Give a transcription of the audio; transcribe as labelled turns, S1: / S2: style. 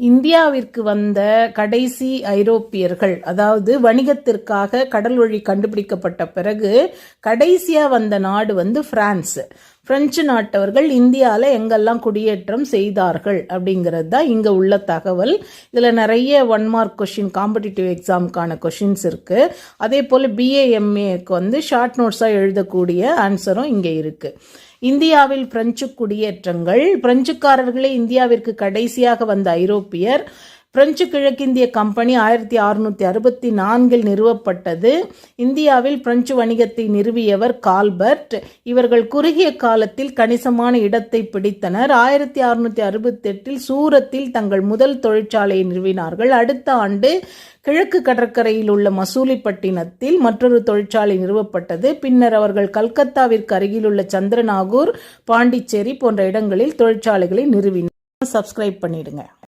S1: இந்தியாவிற்கு வந்த கடைசி ஐரோப்பியர்கள், அதாவது வணிகத்திற்காக கடல் வழி கண்டுபிடிக்கப்பட்ட பிறகு கடைசியா வந்த நாடு பிரான்ஸ். பிரெஞ்சு நாட்டவர்கள் இந்தியாவில் எங்கெல்லாம் குடியேற்றம் செய்தார்கள் அப்படிங்கிறது தான் இங்கே உள்ள தகவல். இதில் நிறைய 1 மார்க் கொஷின், காம்படிட்டிவ் எக்ஸாமுக்கான கொஷின்ஸ் இருக்கு. அதே போல் BA MAக்கு ஷார்ட் நோட்ஸாக எழுதக்கூடிய ஆன்சரும் இங்கே இருக்கு. இந்தியாவில் பிரெஞ்சு குடியேற்றங்கள். பிரெஞ்சுக்காரர்களே இந்தியாவிற்கு கடைசியாக வந்த ஐரோப்பியர். பிரெஞ்சு கிழக்கிந்திய கம்பெனி 1664 நிறுவப்பட்டது. இந்தியாவில் பிரெஞ்சு வணிகத்தை நிறுவியவர் கால்பர்ட். இவர்கள் குறுகிய காலத்தில் கணிசமான இடத்தை பிடித்தனர். 1668 சூரத்தில் தங்கள் முதல் தொழிற்சாலையை நிறுவினார்கள். அடுத்த ஆண்டு கிழக்கு கடற்கரையில் உள்ள மசூலிப்பட்டினத்தில் மற்றொரு தொழிற்சாலை நிறுவப்பட்டது. பின்னர் அவர்கள் கல்கத்தாவிற்கு அருகில் உள்ள சந்திரநாகூர், பாண்டிச்சேரி போன்ற இடங்களில் தொழிற்சாலைகளை நிறுவினர். சப்ஸ்கிரைப் பண்ணிடுங்க.